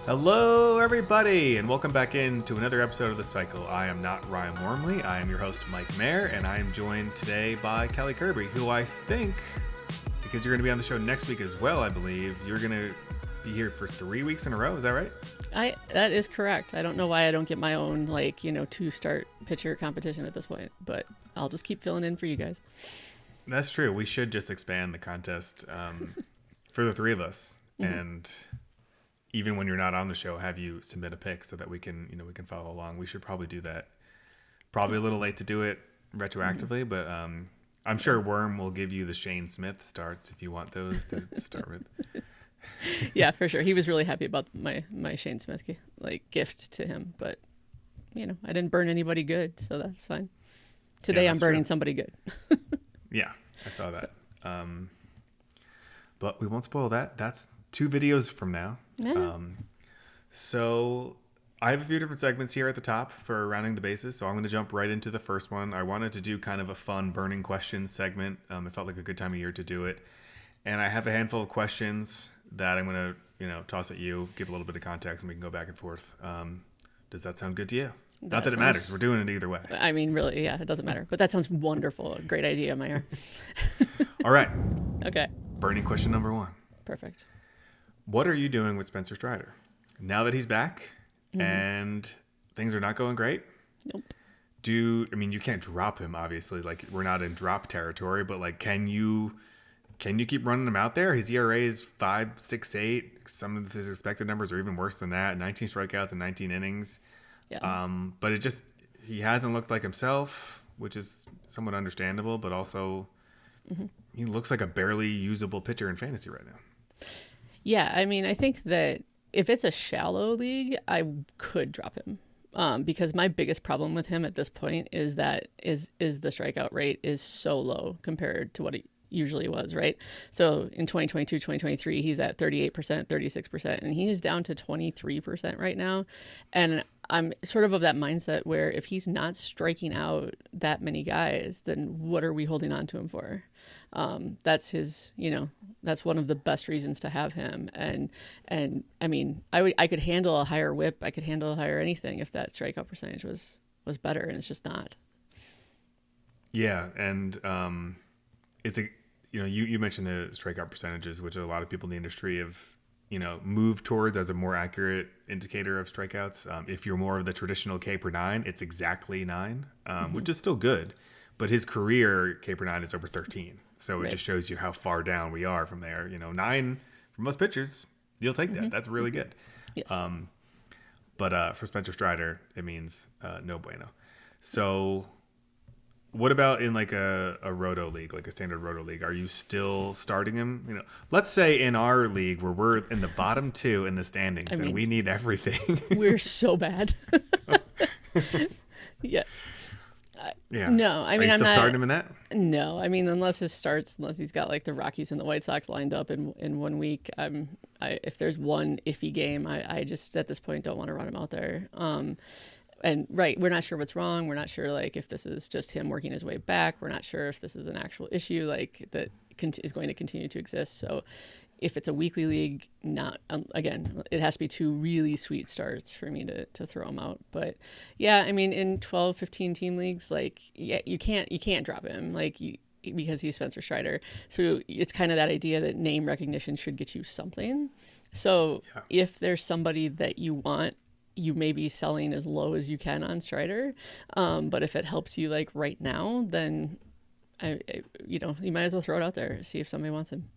Hello, everybody, and welcome back into another episode of The Cycle. I am not Ryan Wormley. I am your host, Mike Mayer, and I am joined today by Kelly Kirby, who I think, because you're going to be on the show next week as well, I believe, you're going to be here for 3 weeks in a row. Is that right? That is correct. I don't know why I don't get my own, two-start pitcher competition at this point, but I'll just keep filling in for you guys. That's true. We should just expand the contest for the three of us, and even when you're not on the show, have you submit a pick so that we can follow along. We should probably do that. Probably a little late to do it retroactively, but I'm sure Worm will give you the Shane Smith starts if you want those to start with. Yeah, for sure. He was really happy about my Shane Smith gift to him, but I didn't burn anybody good, so that's fine. Today I'm burning somebody good. Yeah, I saw that. So. But we won't spoil that. That's 2 videos from now. Yeah. So I have a few different segments here at the top for rounding the bases. So I'm going to jump right into the first one. I wanted to do kind of a fun burning questions segment. It felt like a good time of year to do it. And I have a handful of questions that I'm going to, toss at you, give a little bit of context, and we can go back and forth. Does that sound good to you? Not that it matters. We're doing it either way. I mean, really, yeah, it doesn't matter. But that sounds wonderful. Great idea, Meyer. All right. Okay. Burning question number 1. Perfect. What are you doing with Spencer Strider now that he's back and things are not going great? Nope. You can't drop him, obviously. We're not in drop territory, but can you keep running him out there? His ERA is 5.68. Some of his expected numbers are even worse than that. 19 strikeouts and 19 innings. Yeah. But he hasn't looked like himself, which is somewhat understandable, but also he looks like a barely usable pitcher in fantasy right now. Yeah, I think that if it's a shallow league, I could drop him. Because my biggest problem with him at this point is that the strikeout rate is so low compared to what it usually was, right? So in 2022, 2023, he's at 38%, 36%, and he's down to 23% right now. And I'm sort of that mindset where if he's not striking out that many guys, then what are we holding on to him for? That's his, that's one of the best reasons to have him. And I could handle a higher whip. I could handle a higher anything if that strikeout percentage was better, and it's just not. Yeah. And, it's you mentioned the strikeout percentages, which a lot of people in the industry have, moved towards as a more accurate indicator of strikeouts. If you're more of the traditional K per 9, it's exactly 9, which is still good. But his career K per 9 is over 13. So it just shows you how far down we are from there. 9 for most pitchers, you'll take that. That's really good. Yes. But for Spencer Strider, it means no bueno. So what about in a roto league, like a standard roto league? Are you still starting him? Let's say in our league where we're in the bottom 2 in the standings and we need everything. We're so bad. Yes. Yeah. No, Are you still starting him in that? No, unless he's got the Rockies and the White Sox lined up in 1 week, if there's one iffy game, I just at this point don't want to run him out there. And we're not sure what's wrong. We're not sure if this is just him working his way back. We're not sure if this is an actual issue that is going to continue to exist. So if it's a weekly league, again, it has to be 2 really sweet starts for me to throw him out. But yeah, in 12, 15 team leagues, you can't drop him because he's Spencer Strider. So it's kind of that idea that name recognition should get you something. So if there's somebody that you want, you may be selling as low as you can on Strider. But if it helps you right now, then you might as well throw it out there, see if somebody wants him.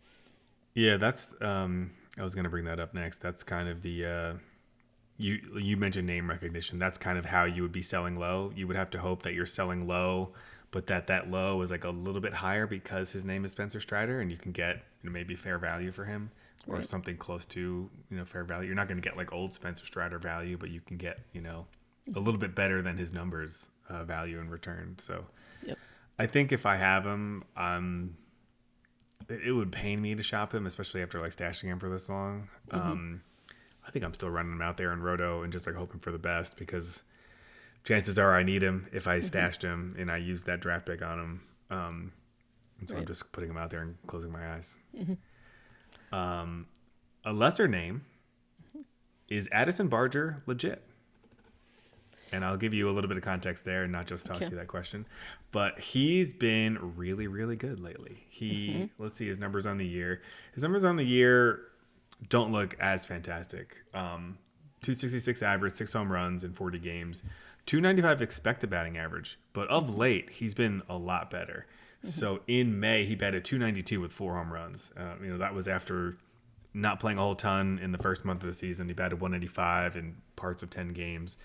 Yeah, that's I was going to bring that up next. That's kind of the you mentioned name recognition. That's kind of how you would be selling low. You would have to hope that you're selling low, but that low is a little bit higher because his name is Spencer Strider, and you can get maybe fair value for him or something close to fair value. You're not going to get old Spencer Strider value, but you can get a little bit better than his numbers value in return. So I think if I have him, it would pain me to shop him, especially after stashing him for this long. I think I'm still running him out there in Roto and just hoping for the best, because chances are I need him if I stashed him and I used that draft pick on him. And so I'm just putting him out there and closing my eyes. A lesser name is Addison Barger legit? And I'll give you a little bit of context there and not just toss you that question. But he's been really, really good lately. Let's see his numbers on the year. His numbers on the year don't look as fantastic. 266 average, 6 home runs in 40 games, 295 expected batting average. But of late, he's been a lot better. So in May, he batted 292 with 4 home runs. That was after not playing a whole ton in the first month of the season. He batted 195 in parts of 10 games.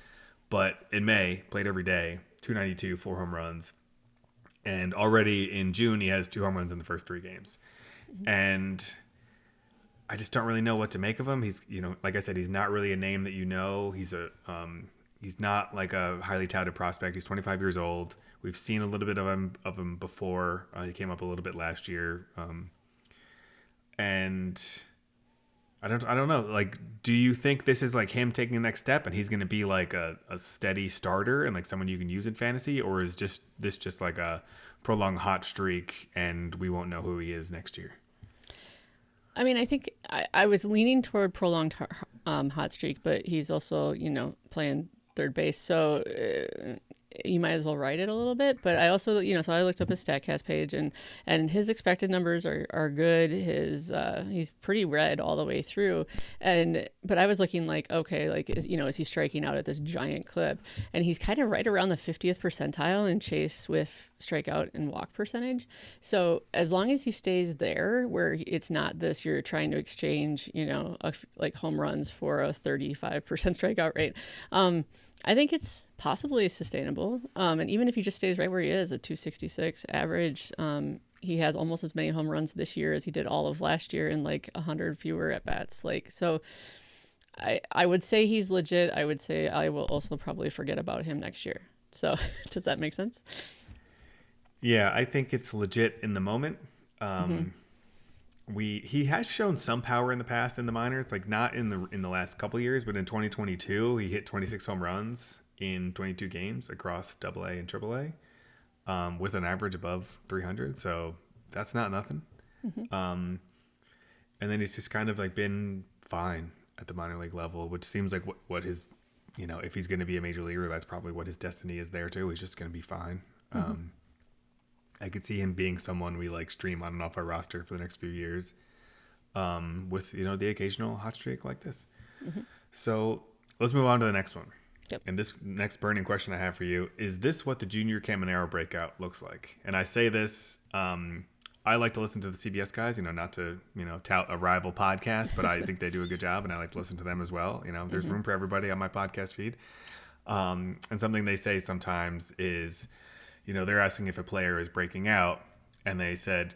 But in May, played every day, 292, 4 home runs. And already in June, he has 2 home runs in the first 3 games. And I just don't really know what to make of him. He's, like I said, he's not really a name that he's not like a highly touted prospect. He's 25 years old. We've seen a little bit of him before. He came up a little bit last year. And I don't know. Like, do you think this is like him taking the next step and he's going to be like a steady starter and like someone you can use in fantasy? Or is this just like a prolonged hot streak and we won't know who he is next year? I mean, I think I was leaning toward prolonged hot streak, but he's also, playing third base. So you might as well write it a little bit. But I also, so I looked up his StatCast page and his expected numbers are good. He's pretty red all the way through. But I was looking like, okay, like, is he striking out at this giant clip? And he's kind of right around the 50th percentile in chase with strikeout and walk percentage. So as long as he stays there where it's not this, you're trying to exchange, like home runs for a 35% strikeout rate. I think it's possibly sustainable. And even if he just stays right where he is, a 266 average, he has almost as many home runs this year as he did all of last year and like 100 fewer at bats. So I would say he's legit. I would say I will also probably forget about him next year. So does that make sense? Yeah, I think it's legit in the moment. He has shown some power in the past in the minors, like not in the last couple of years, but in 2022 he hit 26 home runs in 22 games across AA and AAA, with an average above 300. So that's not nothing. And then he's just kind of like been fine at the minor league level, which seems like what his, if he's going to be a major leaguer, that's probably what his destiny is there too. He's just going to be fine. I could see him being someone we like stream on and off our roster for the next few years, with the occasional hot streak like this. So let's move on to the next one. Yep. And this next burning question I have for you is this: what the Junior Caminero breakout looks like? And I say this, I like to listen to the CBS guys, not to tout a rival podcast, but I think they do a good job, and I like to listen to them as well. There's room for everybody on my podcast feed. And something they say sometimes is, they're asking if a player is breaking out, and they said,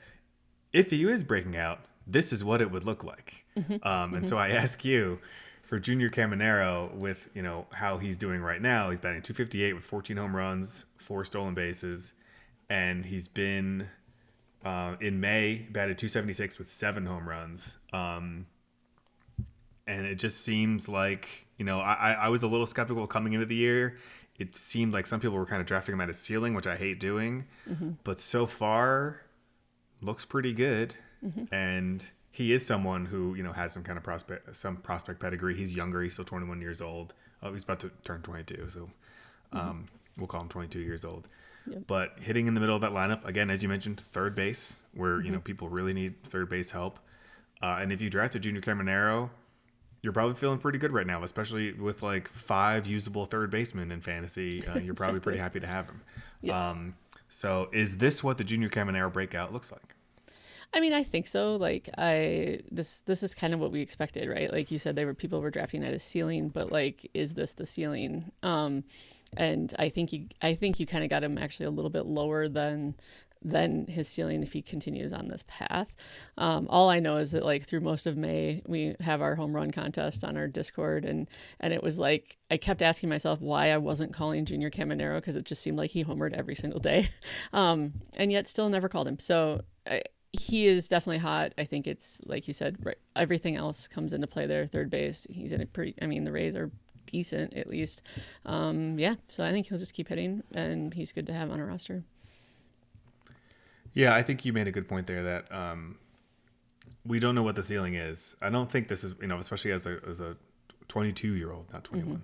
if he is breaking out, this is what it would look like. And so I ask you, for Junior Caminero, with how he's doing right now, he's batting 258 with 14 home runs, 4 stolen bases, and he's been in May batted 276 with 7 home runs. And it just seems like I was a little skeptical coming into the year. It seemed like some people were kind of drafting him at his ceiling, which I hate doing. But so far, looks pretty good. And he is someone who, has some kind of prospect pedigree. He's younger. He's still 21 years old. Oh, he's about to turn 22. So we'll call him 22 years old. Yep. But hitting in the middle of that lineup, again, as you mentioned, third base, where, people really need third base help. And if you drafted Junior Caminero, you're probably feeling pretty good right now, especially with like 5 usable third basemen in fantasy. You're probably pretty happy to have him. Yes. So is this what the Junior Caminero breakout looks like? I mean, I think so. Like this is kind of what we expected, right? Like you said, people were drafting at his ceiling, but like, is this the ceiling? And I think you kind of got him actually a little bit lower than his ceiling if he continues on this path. All I know is that like through most of May, we have our home run contest on our Discord, and it was like I kept asking myself why I wasn't calling Junior Caminero, because it just seemed like he homered every single day, and yet still never called him. So he is definitely hot. I think it's like you said, right, everything else comes into play there. Third base, he's in a pretty. I mean, the Rays are decent at least. So I think he'll just keep hitting, and he's good to have on a roster. Yeah, I think you made a good point there that we don't know what the ceiling is. I don't think this is, especially as a 22-year-old, not 21.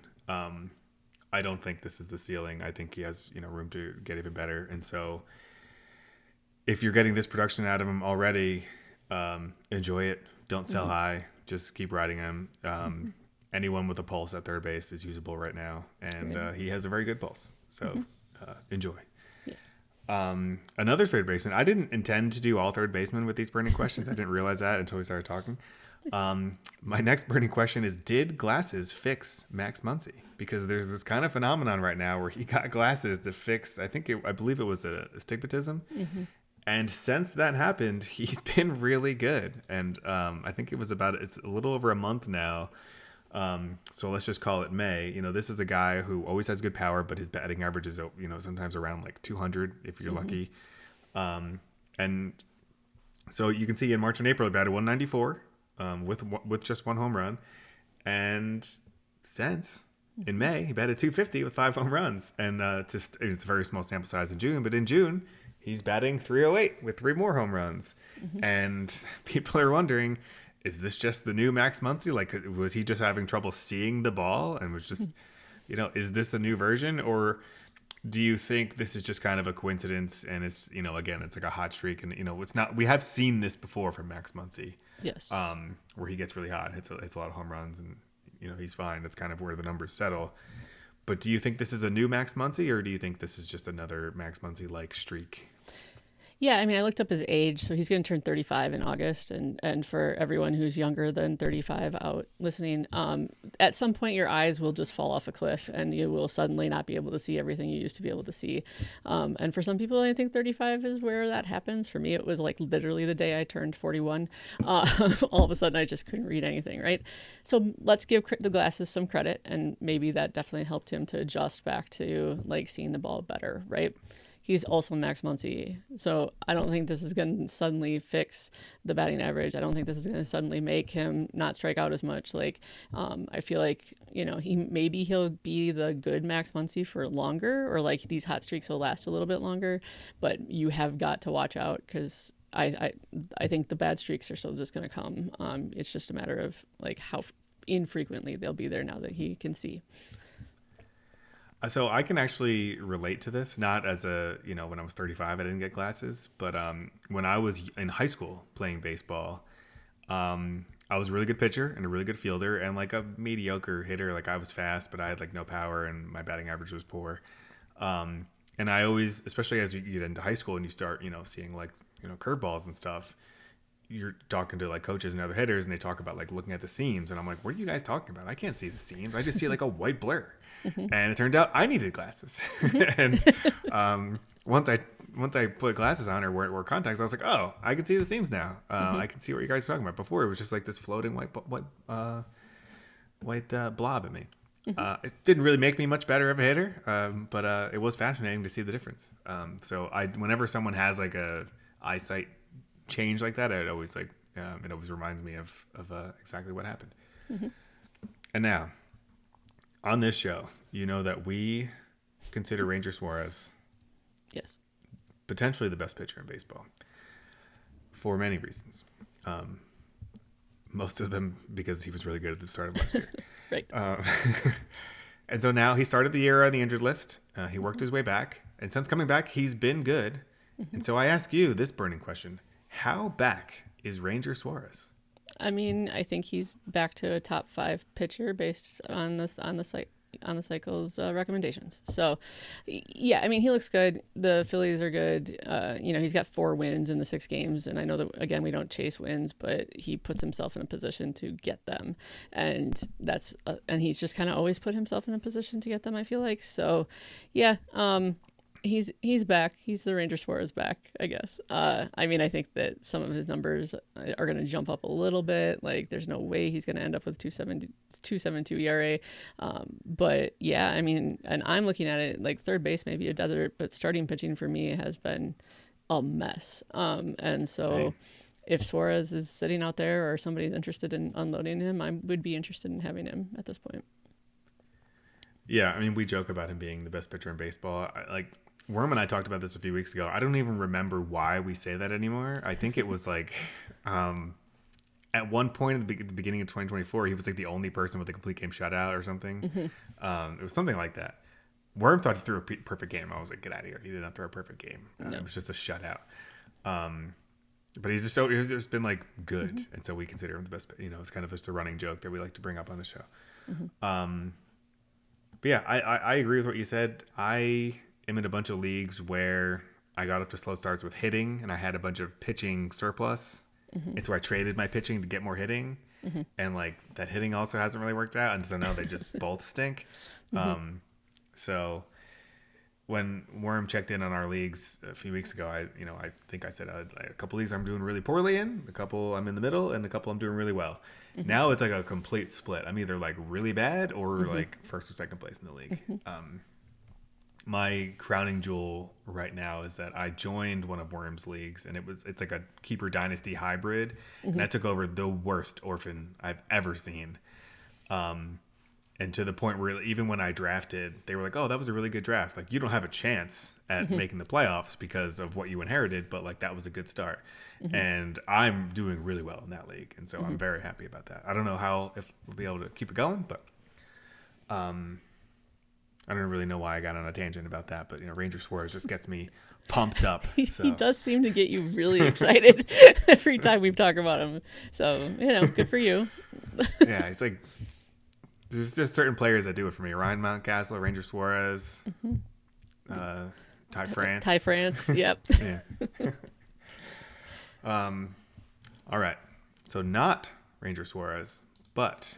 I don't think this is the ceiling. I think he has, room to get even better. And so if you're getting this production out of him already, enjoy it. Don't sell high. Just keep riding him. Anyone with a pulse at third base is usable right now. And he has a very good pulse. So enjoy. Yes. Another third baseman. I didn't intend to do all third basemen with these burning questions. I didn't realize that until we started talking. My next burning question is, did glasses fix Max Muncy? Because there's this kind of phenomenon right now where he got glasses to fix, I believe it was a astigmatism. And since that happened, he's been really good. And I think it's a little over a month now. So let's just call it May. This is a guy who always has good power, but his batting average is, sometimes around like 200 if you're lucky. And so you can see in March and April, he batted 194 with just one home run. And since in May, he batted 250 with 5 home runs. And it's a very small sample size in June, but in June, he's batting 308 with 3 more home runs. And people are wondering, is this just the new Max Muncy? Like, was he just having trouble seeing the ball and was just, is this a new version? Or do you think this is just kind of a coincidence and it's, again, it's like a hot streak and, it's not, we have seen this before from Max Muncy. Yes. Where he gets really hot, hits a lot of home runs and, he's fine. That's kind of where the numbers settle. But do you think this is a new Max Muncy or do you think this is just another Max Muncy-like streak? Yeah, I looked up his age, so he's going to turn 35 in August. And for everyone who's younger than 35 out listening, at some point your eyes will just fall off a cliff and you will suddenly not be able to see everything you used to be able to see. And for some people, I think 35 is where that happens. For me, it was like literally the day I turned 41. All of a sudden, I just couldn't read anything, right? So let's give the glasses some credit, and maybe that definitely helped him to adjust back to like seeing the ball better, right? He's also Max Muncy. So I don't think this is going to suddenly fix the batting average. I don't think this is going to suddenly make him not strike out as much. Like, I feel like, he'll be the good Max Muncy for longer, or like these hot streaks will last a little bit longer, but you have got to watch out because I think the bad streaks are still just going to come. It's just a matter of like how infrequently they'll be there now that he can see. So I can actually relate to this, not as when I was 35, I didn't get glasses, but when I was in high school playing baseball, I was a really good pitcher and a really good fielder and like a mediocre hitter. Like I was fast, but I had like no power and my batting average was poor. And I always, especially as you get into high school and you start, seeing like, curveballs and stuff, you're talking to like coaches and other hitters and they talk about like looking at the seams. And I'm like, what are you guys talking about? I can't see the seams. I just see like a white blur. And it turned out I needed glasses. And once I put glasses on or wore contacts, I was like, oh, I can see the seams now. I can see what you guys are talking about. Before it was just like this floating white blob at me. It didn't really make me much better of a hitter, but it was fascinating to see the difference. So whenever someone has like a eyesight change like that, it always reminds me of exactly what happened. And now, on this show, that we consider Ranger Suarez potentially the best pitcher in baseball for many reasons. Most of them because he was really good at the start of last year. Right. And so now he started the year on the injured list. He worked his way back. And since coming back, he's been good. And so I ask you this burning question. How back is Ranger Suarez? I think he's back to a top 5 pitcher based on the cycle's recommendations. So, yeah, he looks good. The Phillies are good. He's got 4 wins in the 6 games, and I know that again we don't chase wins, but he puts himself in a position to get them, and and he's just kind of always put himself in a position to get them. I feel like so, yeah. He's back. He's the Ranger Suarez back, I guess. I think that some of his numbers are going to jump up a little bit. Like, there's no way he's going to end up with 2.72 ERA. But yeah, and I'm looking at it like third base may be a desert, but starting pitching for me has been a mess. And so Same. If Suarez is sitting out there or somebody's interested in unloading him, I would be interested in having him at this point. Yeah, we joke about him being the best pitcher in baseball. Worm and I talked about this a few weeks ago. I don't even remember why we say that anymore. I think it was like, at one point at the beginning of 2024, he was like the only person with a complete game shutout or something. It was something like that. Worm thought he threw a perfect game. I was like, get out of here. He did not throw a perfect game. It was just a shutout. But he's just been like good. And so we consider him the best. It's kind of just a running joke that we like to bring up on the show. But yeah, I agree with what you said. I am in a bunch of leagues where I got up to slow starts with hitting, and I had a bunch of pitching surplus. And so I traded my pitching to get more hitting. And like that hitting also hasn't really worked out. And so now they just both stink. So when Worm checked in on our leagues a few weeks ago, I think I said a couple leagues I'm doing really poorly in, a couple I'm in the middle, and a couple I'm doing really well. Now it's like a complete split. I'm either like really bad or like first or second place in the league. My crowning jewel right now is that I joined one of Worm's leagues, and it's like a Keeper Dynasty hybrid, and I took over the worst orphan I've ever seen. And to the point where even when I drafted, they were like, oh, that was a really good draft. Like, you don't have a chance at making the playoffs because of what you inherited, but like that was a good start. And I'm doing really well in that league. And so I'm very happy about that. I don't know if we'll be able to keep it going, but I don't really know why I got on a tangent about that. But, Ranger Suarez just gets me pumped up. So. He does seem to get you really excited every time we talk about him. So, good for you. Yeah, it's like, there's just certain players that do it for me. Ryan Mountcastle, Ranger Suarez, Ty France. Ty France, yep. Yeah. All right. So not Ranger Suarez, but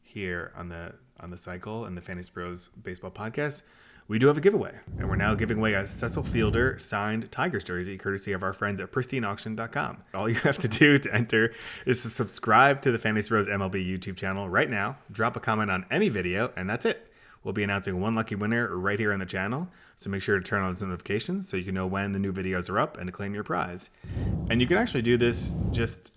here on the cycle and the FantasyPros Baseball Podcast, we do have a giveaway. And we're now giving away a Cecil Fielder signed Tigers jersey, courtesy of our friends at pristineauction.com. All you have to do to enter is to subscribe to the FantasyPros MLB YouTube channel right now, drop a comment on any video, and that's it. We'll be announcing one lucky winner right here on the channel, so make sure to turn on those notifications so you can know when the new videos are up and to claim your prize. And you can actually do this just,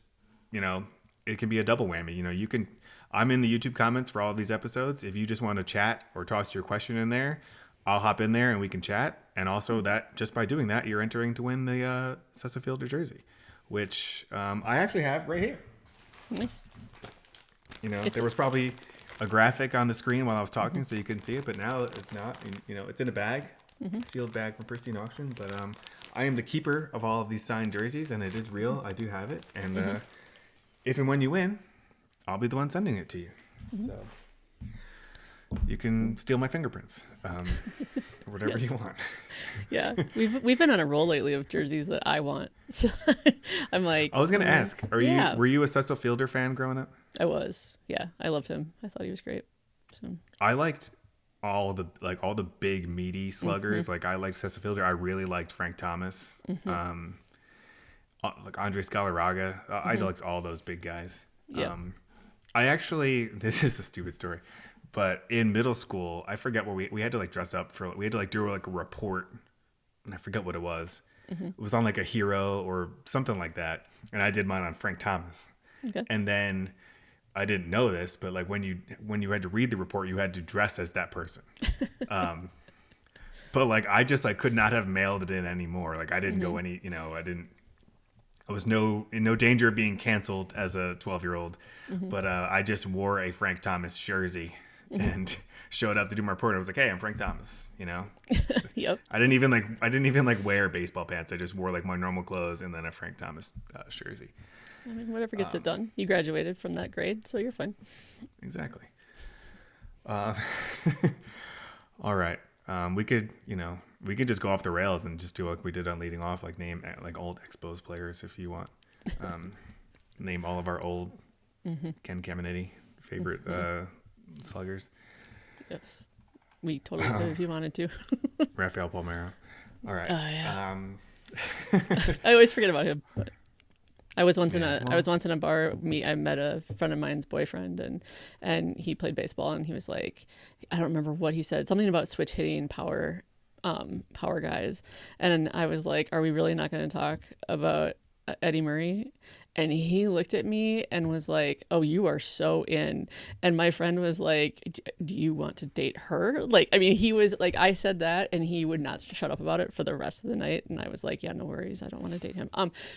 it can be a double whammy. I'm in the YouTube comments for all of these episodes. If you just want to chat or toss your question in there, I'll hop in there and we can chat. And also that just by doing that, you're entering to win the Cecil Fielder jersey, which I actually have right here. Nice. There was probably a graphic on the screen while I was talking so you couldn't see it, but now it's not. It's in a bag, sealed bag from Pristine Auction. But I am the keeper of all of these signed jerseys, and it is real. I do have it. And if and when you win, I'll be the one sending it to you. So you can steal my fingerprints, or whatever you want. Yeah, we've been on a roll lately of jerseys that I want. So I'm like, I was gonna ask, were you a Cecil Fielder fan growing up? I was. Yeah, I loved him. I thought he was great. So I liked all the big meaty sluggers. Like I liked Cecil Fielder. I really liked Frank Thomas. Like Andre Scalaraga. I liked all those big guys. Yeah. This is a stupid story, but in middle school, I forget what we had to like dress up for. We had to like do like a report, and I forget what it was. It was on like a hero or something like that, and I did mine on Frank Thomas. Okay. And then I didn't know this, but like when you had to read the report, you had to dress as that person. But like I just like could not have mailed it in anymore. Like I didn't go any, I was in no danger of being canceled as a 12-year-old, but I just wore a Frank Thomas jersey and showed up to do my report. I was like, "Hey, I'm Frank Thomas," Yep. I didn't even wear baseball pants. I just wore like my normal clothes and then a Frank Thomas jersey. I mean, whatever gets it done. You graduated from that grade, so you're fine. Exactly. All right. We could just go off the rails and just do like we did on leading off, like name like old Expos players if you want. Name all of our old Ken Caminero favorite sluggers. Yes. We totally could if you wanted to. Rafael Palmeiro. All right. Yeah. I always forget about him. But I was once in a bar. I met a friend of mine's boyfriend, and he played baseball, and he was like, I don't remember what he said, something about switch hitting power guys, and I was like, are we really not going to talk about Eddie Murray? And he looked at me and was like, oh, you are so in. And my friend was like, do you want to date her? Like, I mean, he was like, I said that and he would not shut up about it for the rest of the night. And I was like, yeah, no worries. I don't want to date him.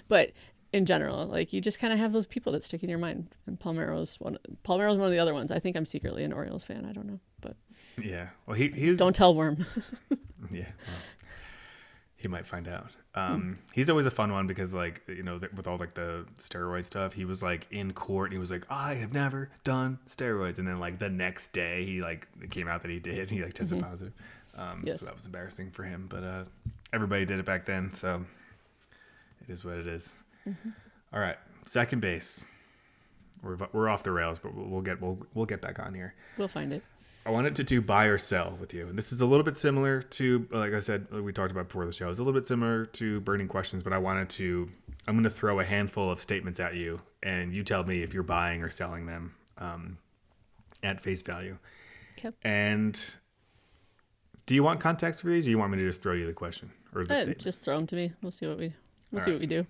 But in general. Like you just kind of have those people that stick in your mind. And Palmeiro's one of the other ones. I think I'm secretly an Orioles fan. I don't know, but yeah. Well, he's don't tell Worm. Yeah. Well, he might find out. He's always a fun one because, like, you know, with all like the steroid stuff, he was like in court. And he was like, I have never done steroids, and then like the next day, he like it came out that he did. He like tested positive. Yes. So that was embarrassing for him. But everybody did it back then, so it is what it is. All right, second base. We're off the rails, but we'll get back on here. We'll find it. I wanted to do buy or sell with you. And this is a little bit similar to, like I said, we talked about before the show. It's a little bit similar to burning questions, but I'm going to throw a handful of statements at you, and you tell me if you're buying or selling them at face value. Okay. And do you want context for these, or you want me to just throw you the question or the statement? Just throw them to me. We'll see what we do.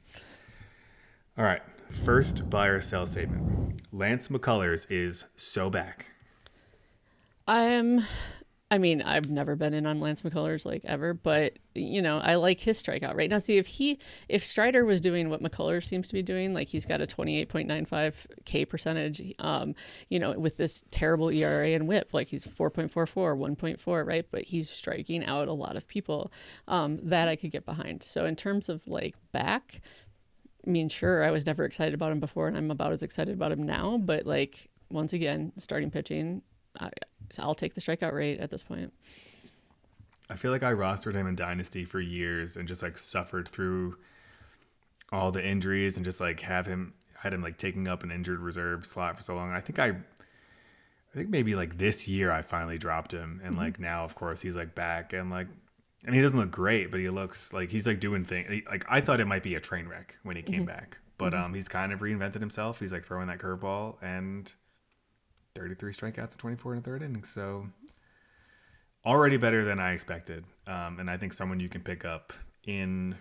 All right. First buy or sell statement. Lance McCullers is so back. I mean, I've never been in on Lance McCullers like ever, but you know, I like his strikeout rate. Now, see if Strider was doing what McCullers seems to be doing, like he's got a 28.95 K percentage, you know, with this terrible ERA and WHIP, like he's 4.44, 1.4, right? But he's striking out a lot of people, that I could get behind. So in terms of like back, I mean, sure, I was never excited about him before, and I'm about as excited about him now. But like once again, starting pitching, I'll take the strikeout rate at this point. I feel like I rostered him in Dynasty for years and just like suffered through all the injuries and just like had him like taking up an injured reserve slot for so long. I think maybe like this year I finally dropped him, and like now of course he's like back, and like, and he doesn't look great, but he looks like he's like doing things. Like I thought it might be a train wreck when he came back, but he's kind of reinvented himself. He's like throwing that curveball, and 33 strikeouts in 24 and a third innings. So already better than I expected. And I think someone you can pick up in,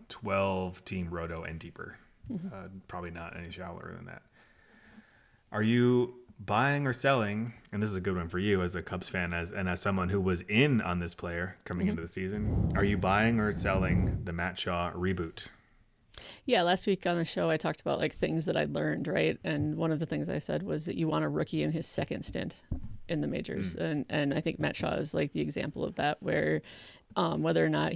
12 team roto and deeper. Probably not any shallower than that. Are you buying or selling? And this is a good one for you as a Cubs fan, as someone who was in on this player coming into the season. Are you buying or selling the Matt Shaw reboot? Yeah, last week on the show, I talked about like things that I'd learned, right? And one of the things I said was that you want a rookie in his second stint in the majors. And I think Matt Shaw is like the example of that, where whether or not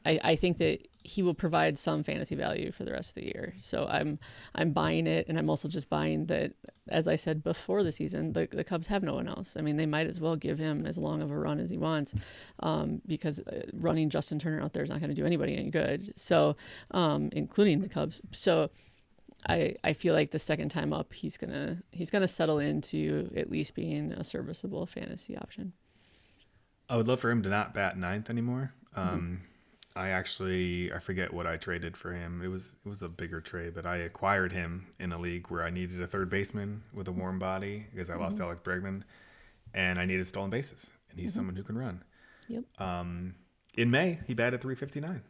I think that he will provide some fantasy value for the rest of the year. So I'm buying it, and I'm also just buying that, as I said before the season, the Cubs have no one else. I mean, they might as well give him as long of a run as he wants, because running Justin Turner out there is not going to do anybody any good. So, including the Cubs. So I feel like the second time up, he's gonna settle into at least being a serviceable fantasy option. I would love for him to not bat ninth anymore. I forget what I traded for him. It was a bigger trade, but I acquired him in a league where I needed a third baseman with a warm body because I lost Alex Bregman, and I needed stolen bases, and he's someone who can run. Yep. In May, he batted 359.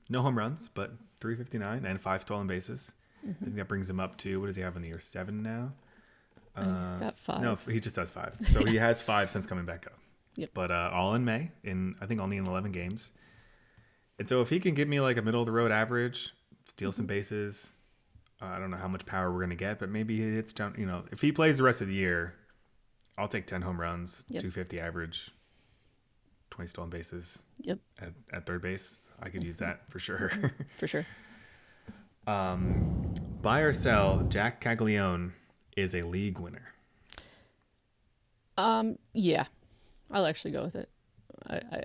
No home runs, but 359 and 5 stolen bases. I think that brings him up to, what does he have in the year? 7 now? He's got 5. No, he just has 5. So he has 5 since coming back up. Yep. But all in May, I think only in 11 games. And so if he can give me like a middle of the road average, steal some bases, I don't know how much power we're going to get, but maybe he hits down, if he plays the rest of the year, I'll take 10 home runs, 250 average, 20 stolen bases. Yep. At third base. I could use that for sure. For sure. Buy or sell, Jac Caglianone is a league winner. Yeah, I'll actually go with it.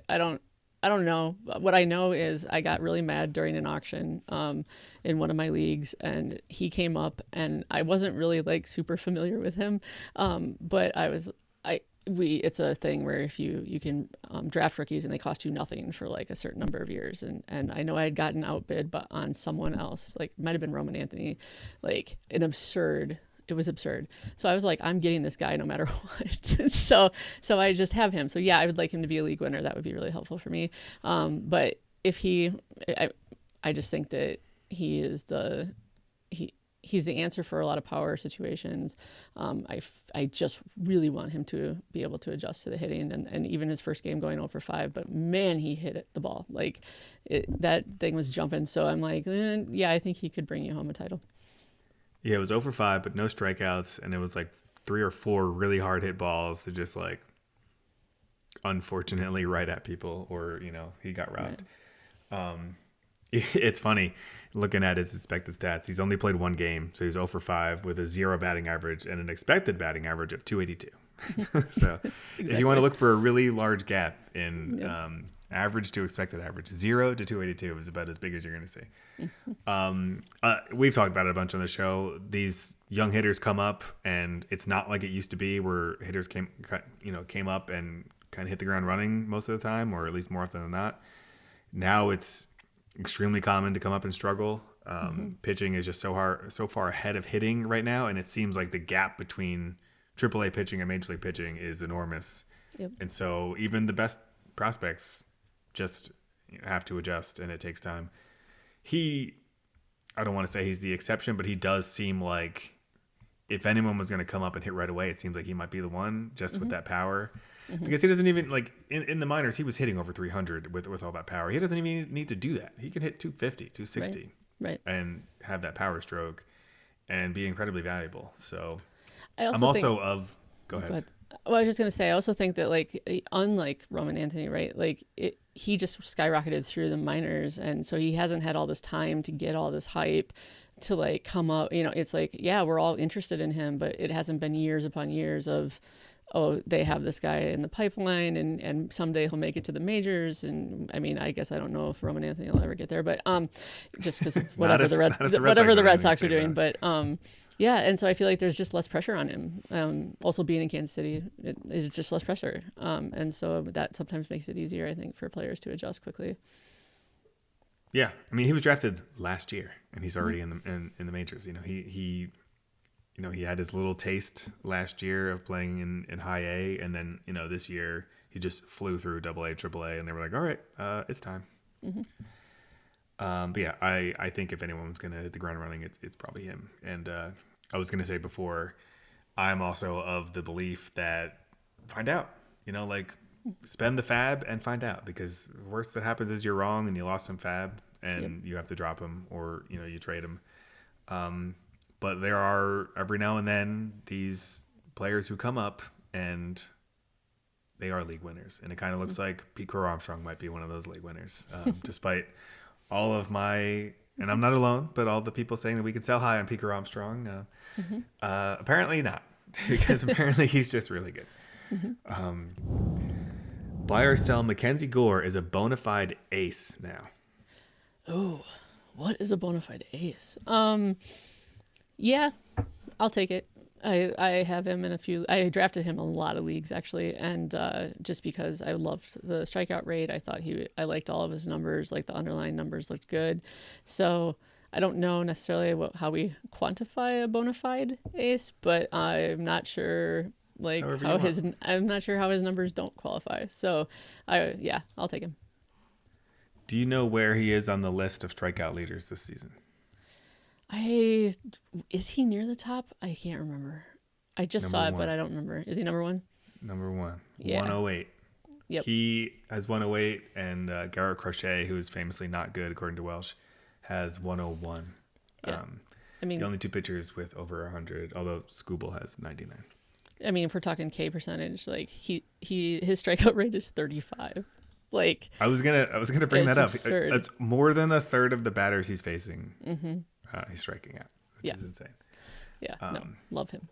I don't know. What I know is I got really mad during an auction in one of my leagues, and he came up, and I wasn't really like super familiar with him, but it's a thing where if you can draft rookies and they cost you nothing for like a certain number of years, and I know I had gotten outbid but on someone else, like might have been Roman Anthony, like it was absurd. So I was like, I'm getting this guy no matter what. so I just have him. So yeah, I would like him to be a league winner. That would be really helpful for me. But if I just think that he is he's the answer for a lot of power situations. I just really want him to be able to adjust to the hitting, and even his first game going 0 for 5, but man, he hit the ball. Like that thing was jumping. So I'm like, yeah, I think he could bring you home a title. Yeah, it was 0 for 5, but no strikeouts, and it was like 3 or 4 really hard hit balls that just like unfortunately right at people, or he got robbed. Right. It's funny looking at his expected stats. He's only played 1 game, so he's 0 for 5 with a 0 batting average and an expected batting average of 282. So exactly. If you want to look for a really large gap in average to expected average, 0 to 282 is about as big as you're going to see. We've talked about it a bunch on the show. These young hitters come up, and it's not like it used to be where hitters came up and kind of hit the ground running most of the time, or at least more often than not. Now it's extremely common to come up and struggle. Pitching is just so far ahead of hitting right now, and it seems like the gap between AAA pitching and Major League pitching is enormous. Yep. And so even the best prospects just have to adjust, and it takes time. I don't want to say he's the exception, but he does seem like if anyone was going to come up and hit right away, it seems like he might be the one, just with that power. Because he doesn't even, like, in the minors, he was hitting over 300 with all that power. He doesn't even need to do that. He can hit 250, 260, right. And have that power stroke and be incredibly valuable. So I'm also go ahead. Well, I was just going to say, I also think that, like, unlike Roman Anthony, right, like, he just skyrocketed through the minors, and so he hasn't had all this time to get all this hype to, like, come up. It's like, yeah, we're all interested in him, but it hasn't been years upon years of, oh, they have this guy in the pipeline, and someday he'll make it to the majors. And I mean, I guess I don't know if Roman Anthony will ever get there, but just because whatever the Red Sox are doing. But yeah, and so I feel like there's just less pressure on him. Also being in Kansas City, it's just less pressure, and so that sometimes makes it easier, I think, for players to adjust quickly. Yeah, I mean, he was drafted last year, and he's already in the majors. He had his little taste last year of playing in high A, and then, this year he just flew through AA, AAA, and they were like, all right, it's time. But yeah, I think if anyone's going to hit the ground running, it's probably him. And I was going to say before, I'm also of the belief that find out, spend the fab and find out, because the worst that happens is you're wrong and you lost some fab and you have to drop him, or, you trade him. But there are, every now and then, these players who come up and they are league winners. And it kind of looks like Pete Crow Armstrong might be one of those league winners, despite all of my, and I'm not alone, but all the people saying that we can sell high on Pete Crow Armstrong. Apparently not, because apparently he's just really good. Buy or sell MacKenzie Gore is a bona fide ace now. Oh, what is a bona fide ace? Yeah, I'll take it. I have him in a few. I drafted him in a lot of leagues, actually, and just because I loved the strikeout rate, I thought I liked all of his numbers. Like, the underlying numbers looked good. So I don't know necessarily how we quantify a bona fide ace, but I'm not sure I'm not sure how his numbers don't qualify. So I'll take him. Do you know where he is on the list of strikeout leaders this season? Is he near the top? I can't remember. I just saw it, but I don't remember. Is he number 1? Number 1. Yeah. 108. Yep. He has 108, and Garrett Crochet, who is famously not good according to Welsh, has 101. Yeah. The only 2 pitchers with over 100, although Scooble has 99. I mean, if we're talking K percentage, like his strikeout rate is 35. Like, I was gonna bring that up. Absurd. That's more than a third of the batters he's facing. He's striking out, which is insane. Yeah, love him.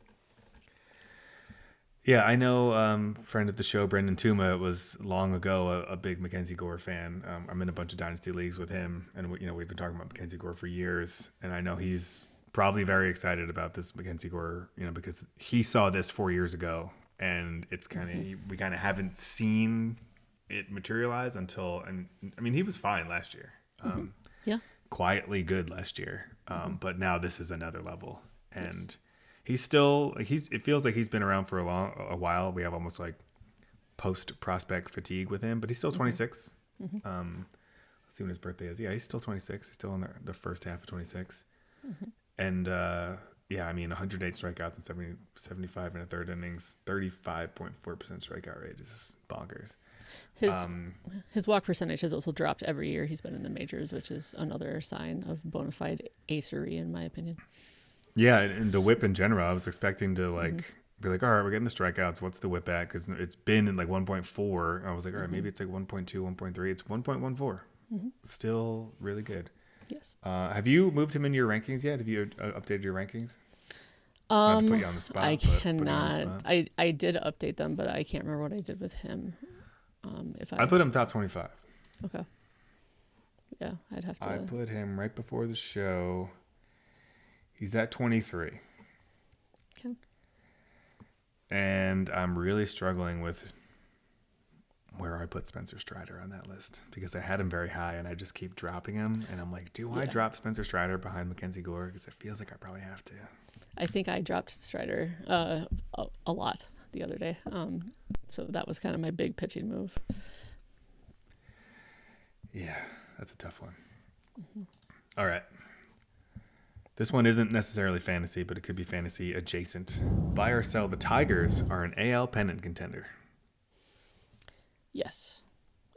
Yeah, I know. Friend of the show, Brendan Tuma, was long ago a big MacKenzie Gore fan. I'm in a bunch of dynasty leagues with him, and we've been talking about MacKenzie Gore for years. And I know he's probably very excited about this MacKenzie Gore, because he saw this 4 years ago, and it's kind of we kind of haven't seen it materialize until. And I mean, he was fine last year. Quietly good last year, but now this is another level, and he's still it feels like he's been around for a while. We have almost like post prospect fatigue with him, but he's still 26. Let's see when his birthday is. Yeah, he's still 26. He's still in the first half of 26, And yeah, I mean, 108 strikeouts and 75 in the third innings, 35.4% strikeout rate is bonkers. His walk percentage has also dropped every year he's been in the majors, which is another sign of bona fide acery, in my opinion. Yeah, and the whip in general, I was expecting to be like, all right, we're getting the strikeouts. What's the whip at? Because it's been in like 1.4. I was like, all right, maybe it's like 1.2, 1.3. It's 1.14. Still really good. Yes. Have you moved him into your rankings yet? Have you updated your rankings? Not to put you on the spot. I cannot. I did update them, but I can't remember what I did with him. I put him top 25. Okay. Yeah, I'd have to. I put him right before the show. He's at 23. Okay. And I'm really struggling with where I put Spencer Strider on that list because I had him very high and I just keep dropping him. And I'm like, do I drop Spencer Strider behind MacKenzie Gore? Because it feels like I probably have to. I think I dropped Strider a lot the other day. So that was kind of my big pitching move. Yeah, that's a tough one. All right. This one isn't necessarily fantasy, but it could be fantasy adjacent. Buy or sell, the Tigers are an AL pennant contender. Yes.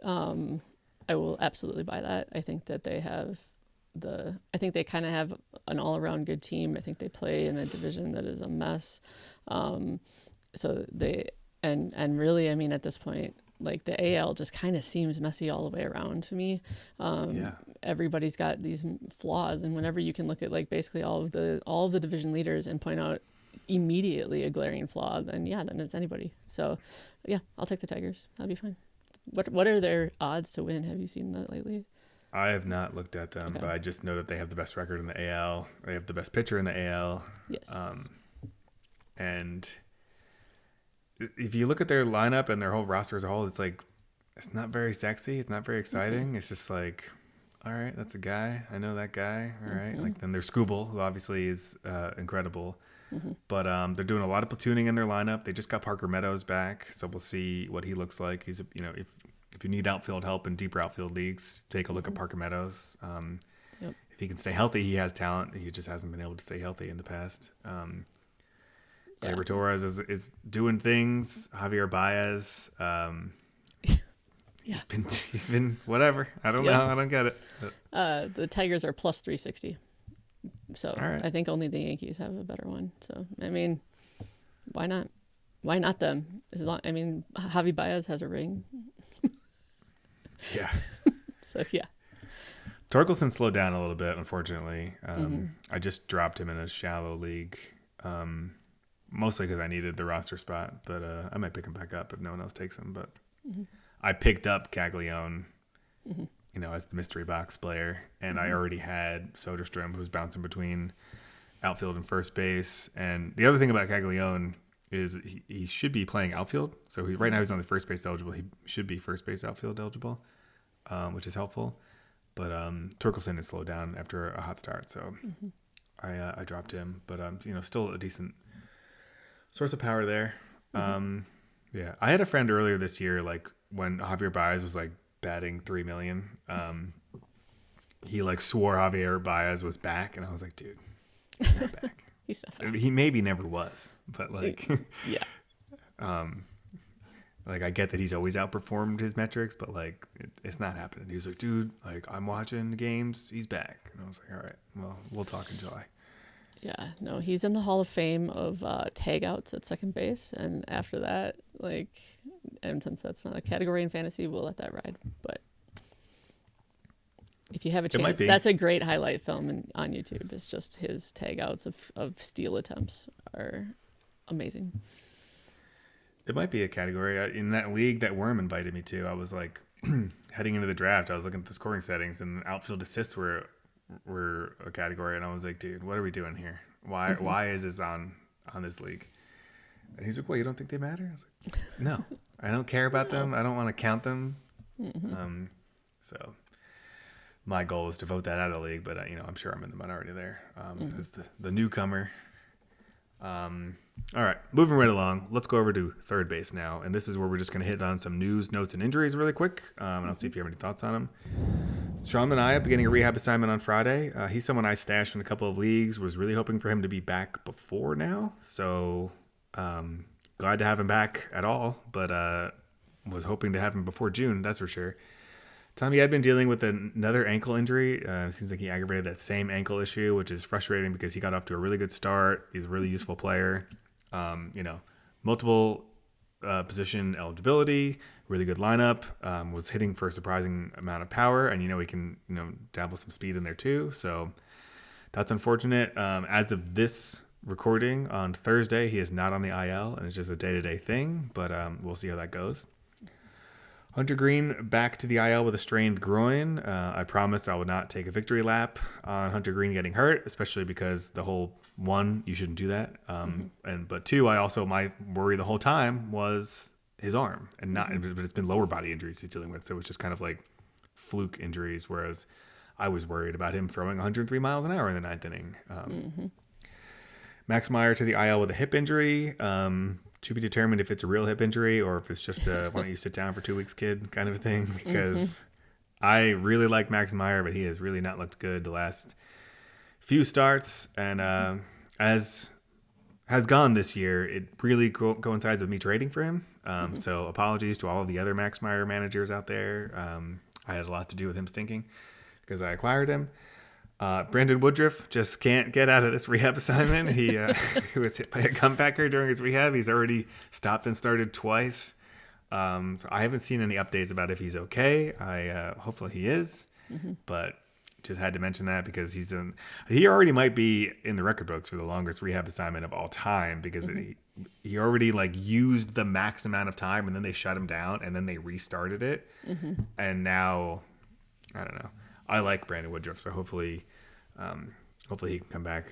I will absolutely buy that. I think that they have I think they kind of have an all-around good team. I think they play in a division that is a mess. So they, and really, I mean, at this point, like the AL just kind of seems messy all the way around to me. Everybody's got these flaws, and whenever you can look at like basically all of the division leaders and point out immediately a glaring flaw, then it's anybody. So yeah, I'll take the Tigers. That'll be fine. What are their odds to win? Have you seen that lately? I have not looked at them, but I just know that they have the best record in the AL. They have the best pitcher in the AL. Yes. And if you look at their lineup and their whole roster as a whole, it's like, it's not very sexy. It's not very exciting. It's just like, all right, that's a guy. I know that guy. All right. Like then there's Scooble, who obviously is incredible. But they're doing a lot of platooning in their lineup. They just got Parker Meadows back, so we'll see what he looks like. He's if you need outfield help in deeper outfield leagues, take a look at Parker Meadows. If he can stay healthy, he has talent. He just hasn't been able to stay healthy in the past. Gleyber Torres is doing things. Javier Baez, he's been whatever. I don't know. I don't get it. The Tigers are plus 360. So right. I think only the Yankees have a better one. So I mean, why not? Why not them? Javi Baez has a ring. Yeah. So yeah. Torkelson slowed down a little bit, unfortunately. I just dropped him in a shallow league, mostly because I needed the roster spot. But I might pick him back up if no one else takes him. But I picked up Caglianone, as the mystery box player, and I already had Soderstrom, who's bouncing between outfield and first base. And the other thing about Caglianone is he should be playing outfield. So right now he's on the first base eligible. He should be first base outfield eligible, which is helpful. But Torkelson has slowed down after a hot start, so I dropped him. But still a decent source of power there. Yeah, I had a friend earlier this year, like when Javier Baez was like batting 3 million. He like swore Javier Baez was back, and I was like, dude, he's not back. He's not back. He maybe never was, but like, yeah. Like I get that he's always outperformed his metrics, but like it's not happening. He was like, dude, like I'm watching the games, he's back, and I was like, all right, well, we'll talk in July. Yeah, no, he's in the Hall of Fame of tag outs at second base, and after that, and since that's not a category in fantasy, we'll let that ride. But if you have a chance, that's a great highlight film on YouTube. It's just his tag outs of steal attempts are amazing. It might be a category. In that league that Worm invited me to, I was like, heading into the draft, I was looking at the scoring settings, and outfield assists were a category, and I was like, dude, what are we doing here? Why is this on this league? And he's like, well, you don't think they matter? I was like, no, I don't care about them. I don't want to count them. So my goal is to vote that out of the league, but I'm sure I'm in the minority there as the newcomer. All right, moving right along. Let's go over to third base now, and this is where we're just going to hit on some news, notes, and injuries really quick, and I'll see if you have any thoughts on them. Sean Manae beginning a rehab assignment on Friday. He's someone I stashed in a couple of leagues. Was really hoping for him to be back before now. So glad to have him back at all, but was hoping to have him before June, that's for sure. Tommy had been dealing with another ankle injury. Seems like he aggravated that same ankle issue, which is frustrating because he got off to a really good start. He's a really useful player. Multiple position eligibility, really good lineup, was hitting for a surprising amount of power, and he can dabble some speed in there too, so that's unfortunate. As of this recording on Thursday, he is not on the IL, and it's just a day-to-day thing, but we'll see how that goes. Hunter Greene back to the IL with a strained groin. I promised I would not take a victory lap on Hunter Greene getting hurt, especially because the whole one, you shouldn't do that. But two, my worry the whole time was his arm, and not, but it's been lower body injuries he's dealing with, so it's just kind of like fluke injuries. Whereas I was worried about him throwing 103 miles an hour in the ninth inning. Max Meyer to the IL with a hip injury. To be determined if it's a real hip injury or if it's just a why don't you sit down for 2 weeks, kid, kind of a thing. Because I really like Max Meyer, but he has really not looked good the last few starts. And as has gone this year, it really coincides with me trading for him. So apologies to all of the other Max Meyer managers out there. I had a lot to do with him stinking because I acquired him. Brandon Woodruff just can't get out of this rehab assignment. He was hit by a comebacker during his rehab. He's already stopped and started twice. So I haven't seen any updates about if he's okay. Hopefully he is, but just had to mention that because he already might be in the record books for the longest rehab assignment of all time because he already used the max amount of time and then they shut him down and then they restarted it. And now, I don't know. I like Brandon Woodruff, so hopefully he can come back.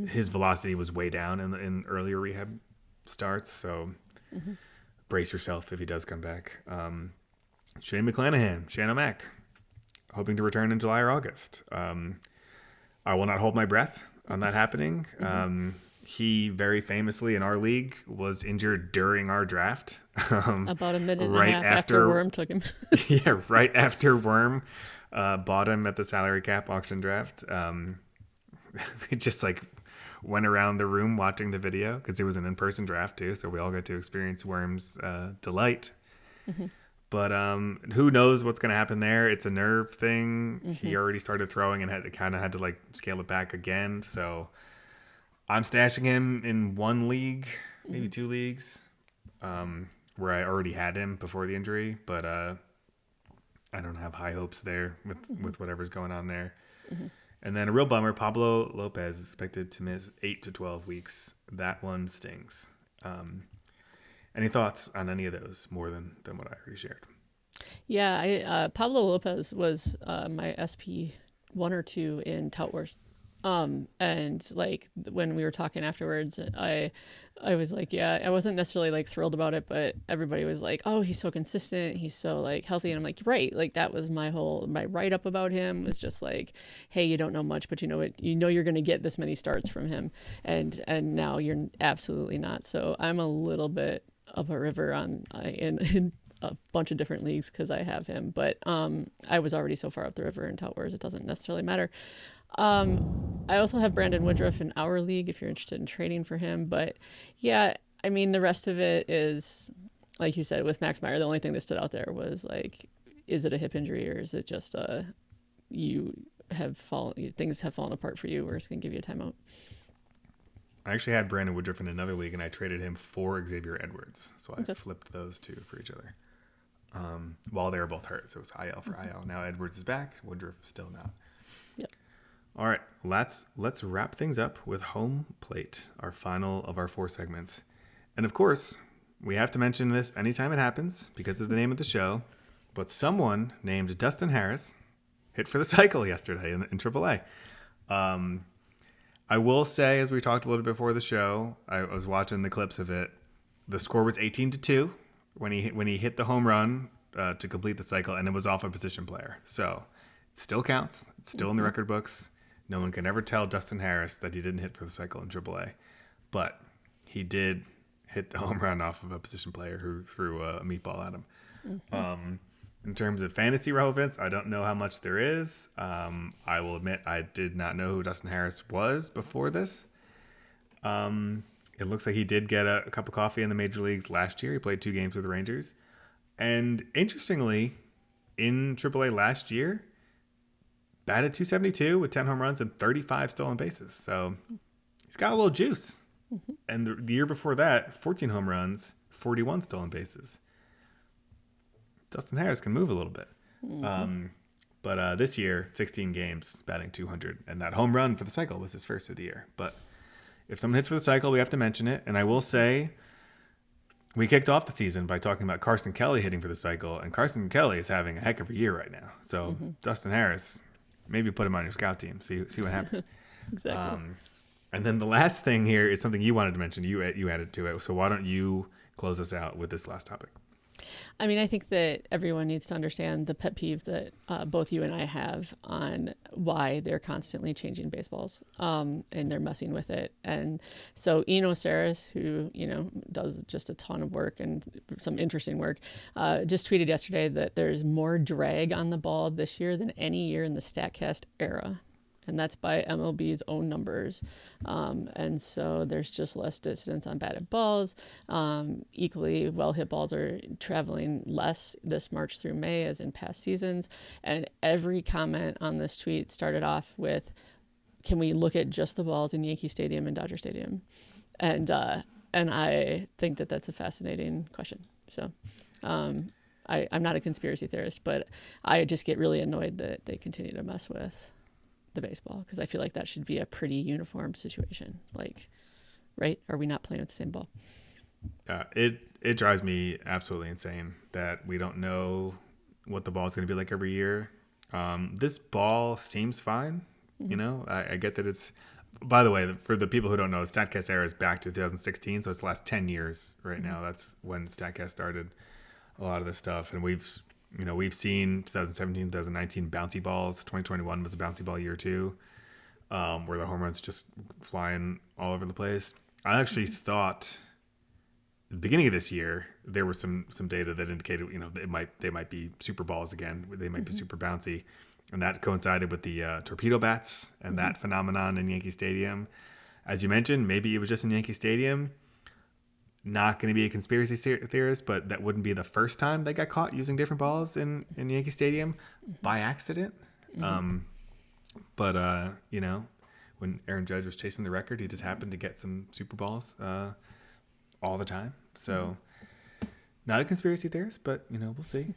His velocity was way down in earlier rehab starts, so brace yourself if he does come back. Shane McClanahan, Shan O'Mac, hoping to return in July or August. I will not hold my breath on that happening. He very famously in our league was injured during our draft. About a minute and a half after Worm took him. Yeah, right after Worm bought him at the salary cap auction draft. We just went around the room watching the video because it was an in-person draft too, so we all got to experience Worm's delight. But who knows what's going to happen there? It's a nerve thing. He already started throwing and had to scale it back again. So I'm stashing him in one league, maybe 2 leagues, where I already had him before the injury, but I don't have high hopes there with whatever's going on there. And then a real bummer, Pablo Lopez is expected to miss 8 to 12 weeks. That one stings. Any thoughts on any of those more than what I already shared? Yeah, Pablo Lopez was my SP 1 or 2 in Tout Wars. And when we were talking afterwards, I was I wasn't necessarily thrilled about it, but everybody was like, oh, he's so consistent, he's so healthy, and I'm like, right, that was my write-up about him was just hey, you don't know much, but you're going to get this many starts from him, and now you're absolutely not. So I'm a little bit up a river in a bunch of different leagues because I have him, but I was already so far up the river in Tout Wars, it doesn't necessarily matter. I also have Brandon Woodruff in our league if you're interested in trading for him. But yeah, I mean, the rest of it is, like you said, with Max Meyer, the only thing that stood out there was is it a hip injury or is it just things have fallen apart for you or it's going to give you a timeout? I actually had Brandon Woodruff in another league and I traded him for Xavier Edwards. So I flipped those two for each other while they were both hurt. So it was IL for IL. Now Edwards is back. Woodruff still not. Yep. All right, let's wrap things up with Home Plate, our final of our 4 segments. And of course, we have to mention this anytime it happens because of the name of the show, but someone named Dustin Harris hit for the cycle yesterday in AAA. I will say, as we talked a little bit before the show, I was watching the clips of it. The score was 18-2 when he hit the home run to complete the cycle, and it was off a position player. So it still counts. It's still in the record books. No one can ever tell Dustin Harris that he didn't hit for the cycle in AAA. But he did hit the home run off of a position player who threw a meatball at him. In terms of fantasy relevance, I don't know how much there is. I will admit I did not know who Dustin Harris was before this. It looks like he did get a cup of coffee in the major leagues last year. He played 2 games with the Rangers. And interestingly, in AAA last year, batted .272 with 10 home runs and 35 stolen bases. So he's got a little juice. Mm-hmm. And the year before that, 14 home runs, 41 stolen bases. Dustin Harris can move a little bit. Mm-hmm. But this year, 16 games, batting .200. And that home run for the cycle was his first of the year. But if someone hits for the cycle, we have to mention it. And I will say, we kicked off the season by talking about Carson Kelly hitting for the cycle. And Carson Kelly is having a heck of a year right now. So Dustin Harris, maybe put him on your scout team. See what happens. Exactly. And then the last thing here is something you wanted to mention. You added to it. So why don't you close us out with this last topic? I mean, I think that everyone needs to understand the pet peeve that both you and I have on why they're constantly changing baseballs and they're messing with it. And so Eno Saris, who, does just a ton of work and some interesting work, just tweeted yesterday that there's more drag on the ball this year than any year in the StatCast era. And that's by MLB's own numbers. And so there's just less distance on batted balls. Equally well-hit balls are traveling less this March through May as in past seasons. And every comment on this tweet started off with, can we look at just the balls in Yankee Stadium and Dodger Stadium? And I think that that's a fascinating question. So I'm not a conspiracy theorist, but I just get really annoyed that they continue to mess with the baseball, because I feel like that should be a pretty uniform situation. Like, right? Are we not playing with the same ball? It drives me absolutely insane that we don't know what the ball is going to be like every year. This ball seems fine. Mm-hmm. I get that it's. By the way, for the people who don't know, StatCast era is back to 2016, so it's the last 10 years right now. That's when StatCast started a lot of this stuff, and we've seen 2017, 2019 bouncy balls. 2021 was a bouncy ball year too, where the home runs just flying all over the place. I actually thought at the beginning of this year there was some data that indicated they might be super balls again. They might be super bouncy, and that coincided with the torpedo bats and that phenomenon in Yankee Stadium. As you mentioned, maybe it was just in Yankee Stadium. Not going to be a conspiracy theorist, but that wouldn't be the first time they got caught using different balls in Yankee Stadium by accident. But when Aaron Judge was chasing the record, he just happened to get some Super Balls all the time. So not a conspiracy theorist, but we'll see.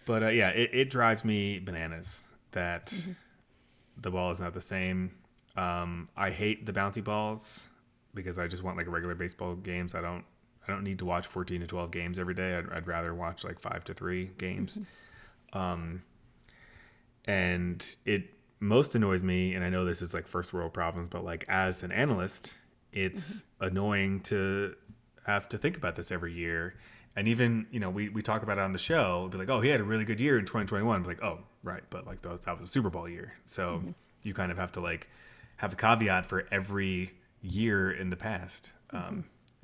But it drives me bananas that the ball is not the same. I hate the bouncy balls because I just want like regular baseball games. I don't need to watch 14 to 12 games every day. I'd rather watch like 5 to 3 games. And it most annoys me, and I know this is like first world problems, but like as an analyst, it's annoying to have to think about this every year. And even, we talk about it on the show, it'll be like, oh, he had a really good year in 2021. Like, oh, right. But like that was a Super Bowl year. So you kind of have to like have a caveat for every year in the past.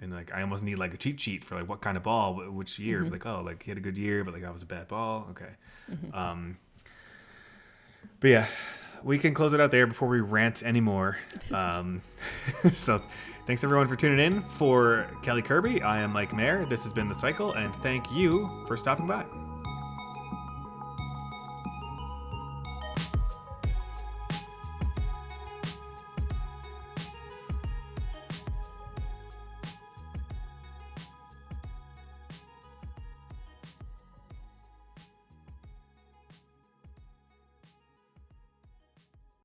And like, I almost need like a cheat sheet for like what kind of ball, which year. Like, oh, like he had a good year, but like that was a bad ball. Okay. But yeah, we can close it out there before we rant anymore. So thanks everyone for tuning in. For Kelly Kirby, I am Mike Maher. This has been The Cycle, and thank you for stopping by.